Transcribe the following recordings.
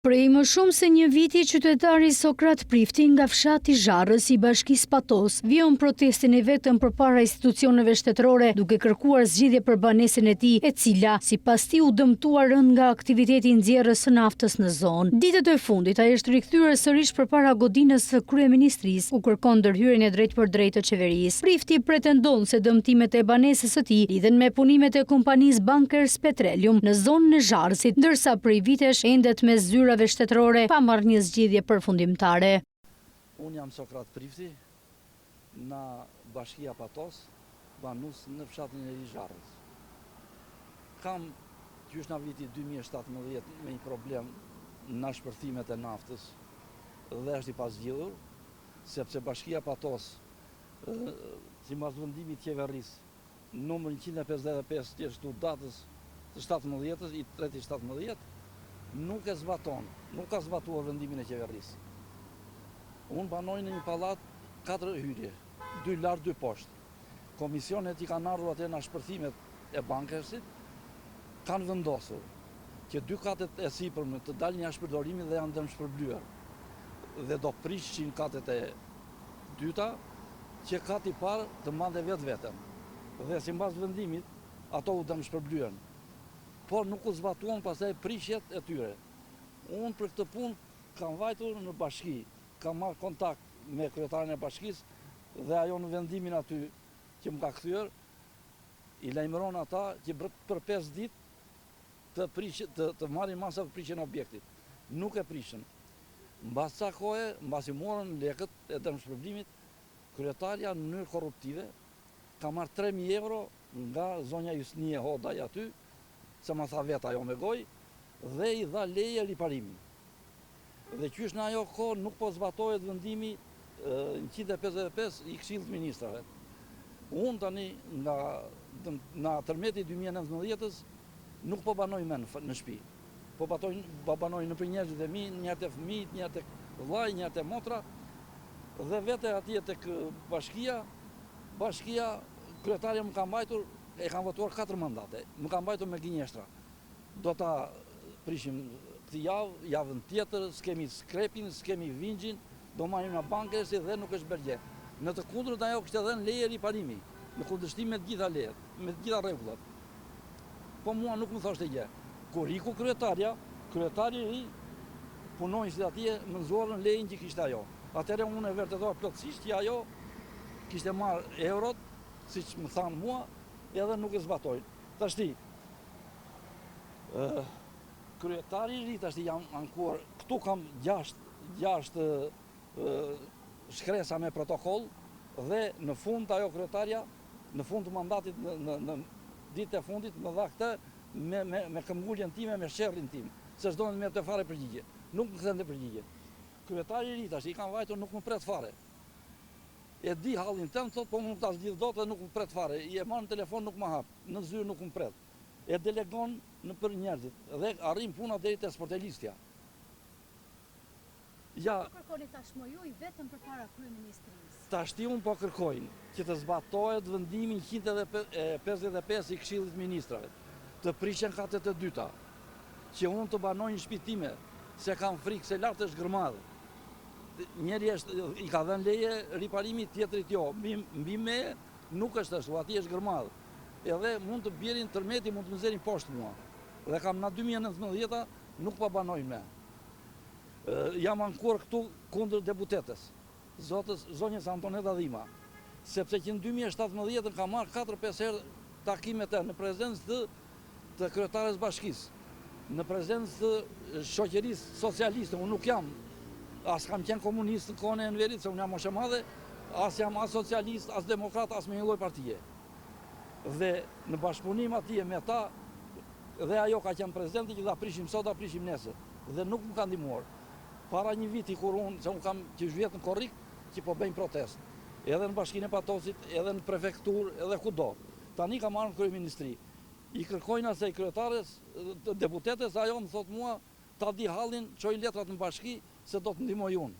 Prej më shumë se një viti, qytetari Sokrat Prifti nga fshati Zharrës i Bashkisë Patos vion protestin e vetëm përpara institucioneve shtetërore, duke kërkuar zgjidhje për banesën e tij, e cila sipas tij u dëmtuar rënd nga aktiviteti i nxjerrjes së naftës në zonë. Ditët e fundit ai është rikthyer sërish përpara godinës së kryeministrisë, u kërkon ndërhyrjen e drejtpërdrejtë të qeverisë. Prifti pretendon se dëmtimet e banesës së tij lidhen me punimet e kompanisë Bankers Petroleum në zonën e Zharrësit, ndërsa prej vitesh endet me zyra shtetërore pa marrë një zgjidhje përfundimtare. Unë jam Sokrat Prifti, nga Bashkia Patos, banus në fshatin e Zharrës. Kam qysh nga viti 2017 me një problem në shpërthimet e naftës dhe është i pasgjidhur, sepse Bashkia Patos, si mas vendimi të qeverisë, numër 155 që është datës të 17-ës, i 3/17, nuk e zbaton, nuk ka zbatuar vendimin e qeverisë. Unë banoj në një pallat 4 hyrje, 2 lart, 2 poshtë. Komisionet i kanë ardhur atë në shpërthimet e Bankersit, kanë vendosur që 2 katet e sipërme të dalin jashtë përdorimit dhe janë dëmë shpërblyer. Dhe do prishin katet e dyta, që kati i parë të mande vetëm. Dhe sipas vendimit, ato u dëmë shpërblyen. Por nuk u zbatuan pastaj prishjet e tyre. Unë për këtë punë kam vajtur në bashki, kam marrë kontakt me kryetarin e bashkisë dhe ajo në vendimin aty që më ka kthyer, i lajmëron ata që për 5 ditë të marrin masa për prishjen e objektit. Nuk e prishën. Mbas sa kohe, mbasi morën lekët e dëmshpërblimit, kryetaria në mënyrë korruptive ka marrë 3.000 euro nga zonja Jusnie Hodaj aty, se ma tha vetë ajo me goj, dhe i dha leje riparimi. Dhe qysh në ajo kohë nuk po zbatohet vendimi 155 i Këshillit të Ministrave. Unë tani nga tërmeti 2019-ës nuk po banoj me në shtëpi. Po banoj në për njerëzit e mi, njerët e fëmijët, njerët e vllaj, njerët e motra, dhe vete atje tek bashkia, kryetarja më ka mbajtur, e kanë votuar 4 mandate, më kanë mbajtur me gënjeshtra. Do ta prishim këtë javë, javën tjetër, s'kemi skrepin, s'kemi vingjin, do marrim nga Bankersi dhe nuk është bergje. Në të kundërt ajo kishte dhënë leje riparimi, në kundërshtim me të gjitha lejet, me të gjitha rregullat. Po mua nuk më thoshte gjë. Kur iku kryetari i ri, punonjësit atje më nxorën lejen që kishte ajo. Atëherë unë e vërtetova plotësisht që ajo kishte marrë eurot, siç më thanë mua, edhe nuk e zbatojnë. Tashti, kryetari i ri tashti jam ankuar, këtu kam 6 shkresa me protokoll dhe në fund ajo kryetarja, në fund të mandatit, në ditë e fundit, më dha këtë me këmbguljen time, me sherrin tim, se s'do në merr të fare përgjigje. Nuk më kthen të përgjigje. Kryetari i ri tashti i kanë vajtur nuk më pret fare. E di hallin tëm, thot, po nuk ta zgjidh dot dhe nuk më pret fare. I e marr në telefon, nuk më hap, në zyrë nuk më pret. E delegon në për njerëzit dhe arrim puna deri te sportelistja. Ja, po kërkoni tashmë ju i vetëm përpara kryeministrisë. Tashti unë po kërkojnë që të zbatohet vendimin 155 i Këshillit të Ministrave, të prishen katet e dyta, që unë të banoj në shtëpi time, se kam frikë se lart është gërmadhë. Njeri i ka dhënë leje riparimi, tjetrit jo. Mbi me nuk është ashtu, ati është gërmadhë. Edhe mund të bjerin tërmeti, mund të më nxjerrin poshtë mua. Dhe kam na 2019 nuk po banoj me. Jam ankuar këtu kundër deputetes, zonjës Antoneta Dhima, sepse që në 2017 ka marrë 4-5 herë takimet në prezencë të kryetares bashkisë, në prezencë të shoqërisë socialiste. Unë nuk jam, as kam qenë komunist në kohën e Enverit, se unë jam moshe madhe, as jam as socialist, as demokrat, as me një lloj partije. Dhe në bashkëpunim atje me ta, dhe ajo ka qenë prezente që da prishim sot, da prishim nesër, dhe nuk më ka ndihmuar. Para një viti kur unë, se unë kam që zhvjet në Korrik, që po bëjmë protest, edhe në Bashkinë e Patosit, edhe në prefektur, edhe kudo. Tani ka marrë në kryeministri. I kërkojnë asaj kryetares, deputetes, ajo më thot mua, ta di hallin, çoj letrat në bashki, se do të ndihmoj unë.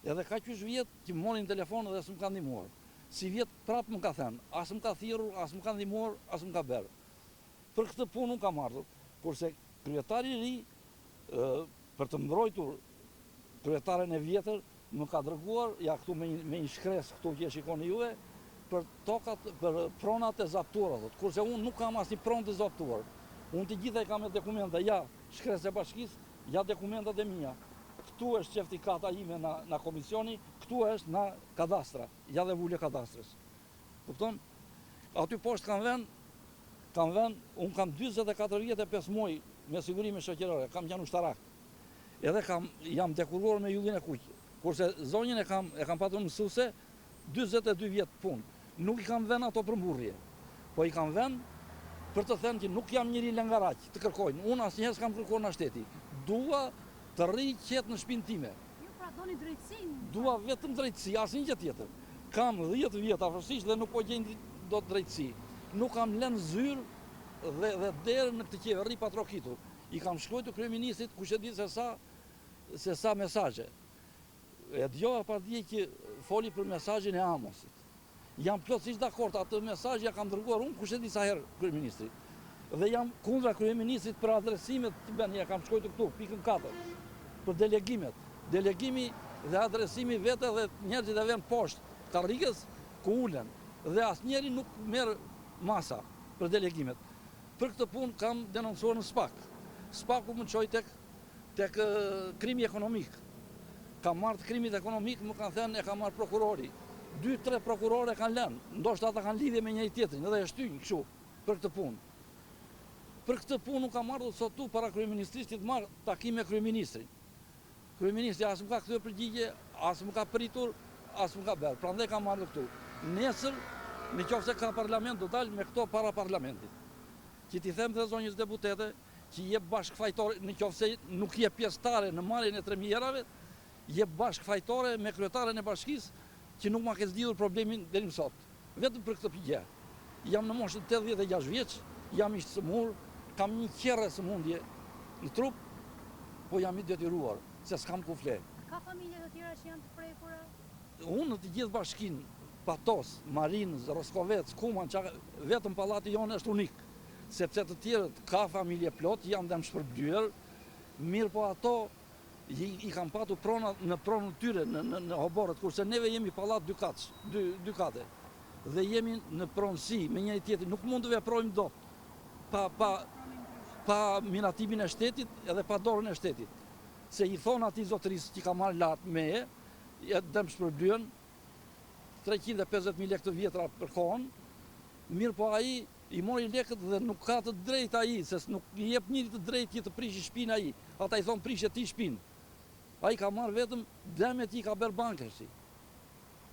Edhe ka qysh vjet që më morin telefon dhe s'm ka ndihmuar. Si vjet prap më ka thënë, as më ka thirrur, as më ka ndihmuar, as më ka bërë. Për këtë punë unë kam ardhur, kurse kryetari i ri për të mbrojtur kryetaren e vjetër, më ka dërguar, ja këtu me një shkres këtu që e shikoni juve, për tokat, për pronat e zaptuara, kurse unë nuk kam asnjë pronë të zaptuar. Unë të gjitha i kam e dokumenta, ja shkres e bashkisë, ja dokumentat e mia. Këtu është certifikata ime na komisioni, këtu është na kadastra, ja dhe vulje kadastrës. Kupton? Aty poshtë kam vend, unë kam 24 vjet e 5 muaj me sigurime shoqërore, kam qenë ushtarak. Edhe jam dekoruar me yllin e kuq. Kurse zonjën e kam patur mësuese 42 vjet punë. Nuk i kam vend ato për mburrje. Po i kam vend për të thënë që nuk jam njëri lëngaraq të kërkojnë. Unë asnjëherë s'kam kërkuar nga shteti. Dua të rri qetë në shtëpinë time. Ju pra doni drejtësinë? Dua vetëm drejtësi, asnjë gjë tjetër. Kam 10 vjet afërsisht dhe nuk po gjej dot drejtësi. Nuk kam lënë zyrë dhe derë në këtë qeveri pa trokitur. I kam shkruar të kryeministrit kush e di se sa mesazhe. E dëgjova pa dje që foli për mesazhin e Amosit. Jam plotësisht dakord, atë mesazh ja kam dërguar unë kush e di sa herë kryeministrit. Dhe jam kundra kryeministrit për adresimet të bën, ja kam shkruar këtu, pikën 4, për delegimet. Delegimi dhe adresimi vetë dhe njerëzit e vënë poshtë karrikës ku ulen. Dhe asnjëri nuk merr masa për delegimet. Për këtë punë kam denoncuar në SPAK. SPAK-u më çoi tek krimi ekonomik. Kam marrë të krimit ekonomik, më kanë thënë e ka marrë prokurori. 2-3 prokurore kanë lënë, ndoshta ata kanë lidhje me njëri tjetrin, edhe e shtyjnë kështu për këtë punë. Për këtë punë nuk kam marrë sot tu para kryeministrisë të marr takim me kryeministrin. Kryeministri as më ka kthyer përgjigje, as më ka pritur, as më ka bërë. Prandaj kam marrë këtu. Nesër, nëse ka parlament do dal me këto para parlamentit. Që ti them të zonjës deputete që jep bashkëfajtore, nëse nuk jep pjesëtare në marrjen e 3 mijërave, jep bashkëfajtore me kryetaren e bashkisë që nuk ma ke zgjidhur problemin deri më sot. Vetëm për këtë gjë. Jam në moshën 86 vjeç, jam i smur, kam një qerrë sëmundje në trup, po jam i detyruar, se s'kam ku fle. Ka familje të tjera që janë të prekura? Unë në të gjithë bashkinë, Patos, Marinës, Roskovec, Kuman, vetëm pallati jonë është unik, sepse të tjerët ka familje plot, janë dhe më shpërblyer, mirë po ato i kam patur në pronën tyre në Hoborët, kurse neve jemi pallat dy kate. Dhe jemi në pronësi me njëri tjetrin, nuk mund të veprojmë dot pa miratimin e shtetit edhe pa dorën e shtetit. Se i thon atij zotërisë që ka marrë lart meje, dëm shpërblyen 350.000 lekë të vjetra për kohën, mirë po ai i mori lekët dhe nuk ka të drejtë ai, se nuk i jep njëri të drejtë që të prishë shtëpinë ai. Ata i thon prishë ti shtëpinë. Ai ka marrë vetëm dëmet i ka bërë bankersi.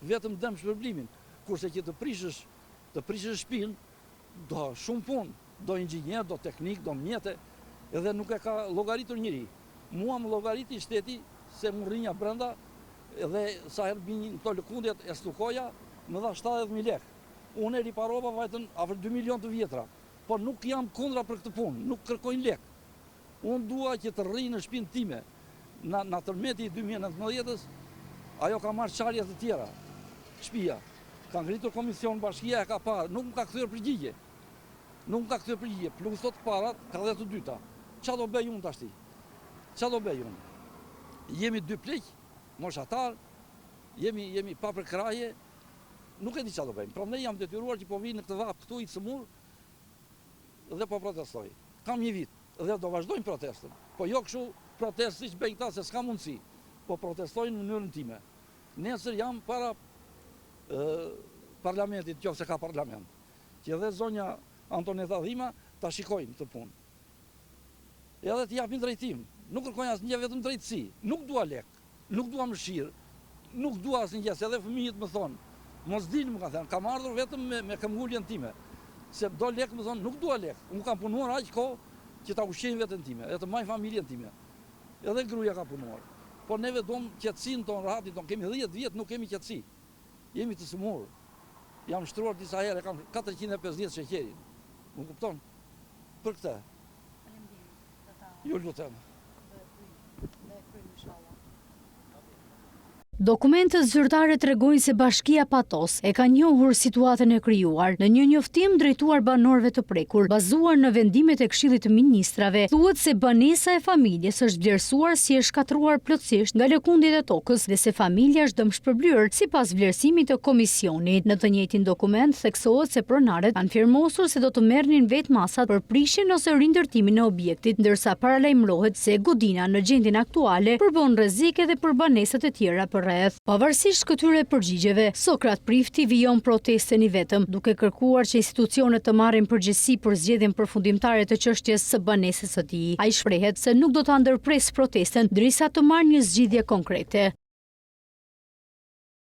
Vetëm dëm shpërblimin. Kurse që të prishësh shtëpinë, do shumë punë, do inxhinier, do teknik, do mjete, edhe nuk e ka llogaritur njëri. Mua më llogariti shteti se më rrinja brenda, edhe sa herë binin këto lëkundjet e stukoja, më dha 70.000 lekë. Unë e riparova vajtën afër 2 milion të vjetra, por nuk jam kundra për këtë punë, nuk kërkojnë lekë. Unë dua që të rri në shtëpinë time. Në tërmeti i 2019-ës, ajo ka marrë çarje të tjera, shtëpia. Ka ngritur komision bashkia, e ka parë, nuk më ka kthyer përgjigje. Nuk më ka kthyer përgjigje, plus sot parat, ka dhe të dyta. Qa do bëj unë tashti? Qa do bëj unë? Jemi 2 pleq, moshatar, jemi pa përkraje, nuk e di qa do bëjmë. Prandaj jam detyruar që po vi në këtë vap këtu i cëmur dhe po protestoj. Kam një vit dhe do vazhdojmë protestën. Po jo kështu protestë siç bëjnë këta se s'ka mundësi, po protestojnë në mënyrën time. Nesër jam para parlamentit, qofse ka parlament, që edhe zonja Antoneta Dhima ta shikojnë këtë punë. Edhe të japin drejtim. Nuk kërkojnë asnjë, vetëm drejtësi. Nuk dua lek, nuk dua mëshirë, nuk dua asnjë, se edhe fëmijët më thonë, mos dilë, më kanë thënë, kam ardhur vetëm me këmbguljen time. Se do lek, më thonë, nuk dua lek. Unë kam punuar aq kohë që ta ushqejnë veten time, edhe të mbaj familjen time. Edhe gruaja ka punuar. Po neve dom qetësinë tonë, rahatin tonë, kemi 10 vjet, nuk kemi qetësi. Jemi të smur. Jam shtruar disa herë, kam 450 sheqerin. Më kupton? Për këtë. Ju lutem. Dokumentet zyrtare tregojnë se Bashkia Patos e ka njohur situatën e krijuar. Në një njoftim drejtuar banorëve të prekur, bazuar në vendimet e Këshillit të Ministrave, thuhet se banesa e familjes është vlerësuar si e shkatruar plotësisht nga lëkundjet e tokës dhe se familja është dëmshpërblyer sipas vlerësimit të komisionit. Në të njëjtin dokument theksohet se pronarët kanë firmosur se do të merrnin vetë masat për prishjen ose rindërtimin e objektit, ndërsa paralajmërohet se godina në gjendjen aktuale përbën rrezik edhe për banesat e tjera për rreth. Pavarësisht këtyre përgjigjeve, Sokrat Prifti vijon protestën i vetëm, duke kërkuar që institucionet të marrin përgjegjësi për zgjedhjen përfundimtare të çështjes së banesës së tij. Ai shprehet se nuk do ta ndërpresë protestën derisa të marrë një zgjidhje konkrete.